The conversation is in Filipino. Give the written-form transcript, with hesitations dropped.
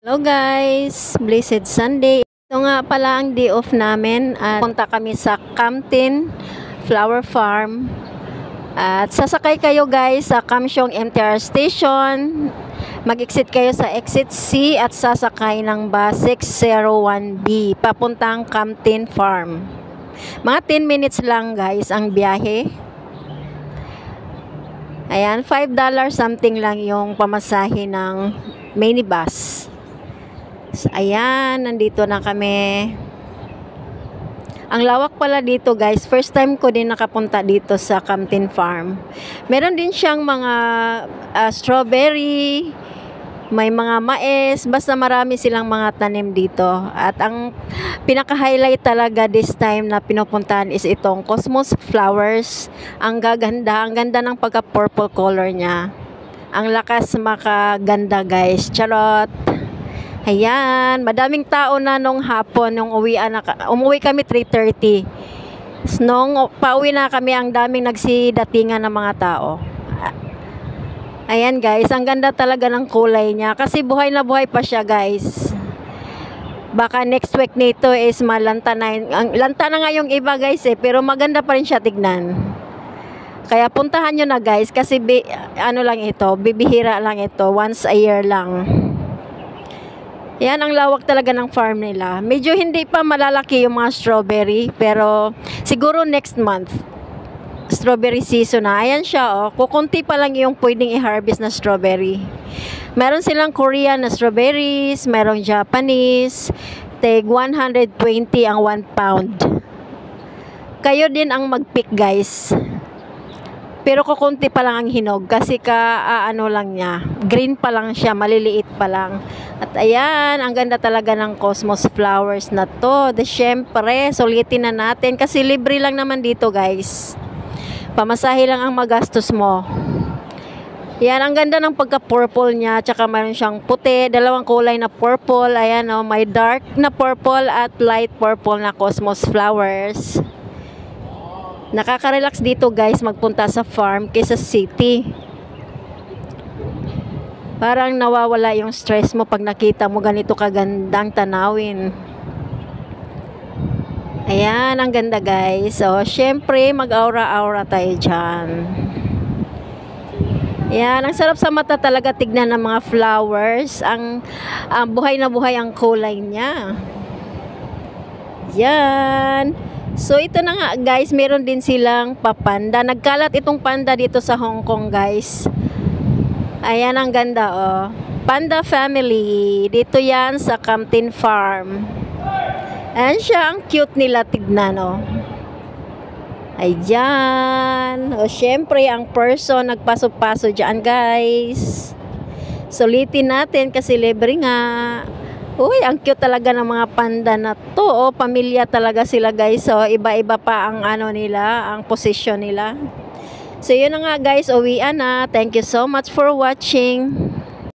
Hello guys, blessed Sunday. Ito nga pala ang day off namin at punta kami sa Camtin Flower Farm. At sasakay kayo guys sa Kamsyong MTR Station. Mag-exit kayo sa exit C at sasakay ng bus 601B papuntang Camtin Farm. Mga 10 minutes lang guys ang biyahe. Ayan, $5 something lang yung pamasahe ng minibus. Ayan, nandito na kami. Ang lawak pala dito guys. First time ko din nakapunta dito sa Camtin Farm. Meron din siyang mga strawberry, may mga mais, basta marami silang mga tanim dito. At ang pinaka-highlight talaga this time na pinupuntahan is itong Cosmos Flowers. Ang ganda ng pagka-purple color niya. Ang lakas makaganda guys. Charot! Ayan, madaming tao na nung hapon, nung umuwi kami 3:30. Nung pauwi na kami, ang daming nagsidatingan ng mga tao. Ayan guys, ang ganda talaga ng kulay niya. Kasi buhay na buhay pa siya guys. Baka next week nito is malanta na. Lanta na nga yung iba guys pero maganda pa rin siya tignan. Kaya puntahan nyo na guys, kasi ano lang ito, bibihira lang ito, once a year lang. Yan ang lawak talaga ng farm nila. Medyo hindi pa malalaki yung mga strawberry, pero siguro next month strawberry season na. Ayan siya oh. Kukunti pa lang yung pwedeng i-harvest na strawberry. Meron silang Korean na strawberries, merong Japanese. Tag 120 ang 1 pound. Kayo din ang mag-pick guys. Pero kukunti pa lang ang hinog kasi ano lang niya. Green pa lang siya, maliliit pa lang. At ayan, ang ganda talaga ng Cosmos Flowers na to. Siyempre, sulitin na natin kasi libre lang naman dito guys. Pamasahe lang ang magastos mo. Yan, ang ganda ng pagka-purple niya. Tsaka mayroon siyang puti, dalawang kulay na purple. Ayan oh, may dark na purple at light purple na Cosmos Flowers. Nakaka-relax dito guys magpunta sa farm kaysa city. Parang nawawala yung stress mo pag nakita mo ganito kagandang tanawin. Ayan, ang ganda guys. So, syempre mag-aura-aura tayo dyan. Ayan, ang sarap sa mata talaga tignan ng mga flowers. Ang buhay na buhay ang kulay niya. Yan. So ito na nga guys, meron din silang papanda. Nagkalat itong panda dito sa Hong Kong guys. Ayan, ang ganda oh. Panda family. Dito yan sa Camtin Farm. Ayan siya, ang cute nila tignan oh. Ayan. O syempre ang person nagpaso-paso dyan guys. Sulitin natin kasi libre nga. Uy, ang cute talaga ng mga panda na to. Oh, pamilya talaga sila guys. So, iba-iba pa ang ano nila, ang position nila. So, yun na nga guys. Uwian na. Thank you so much for watching.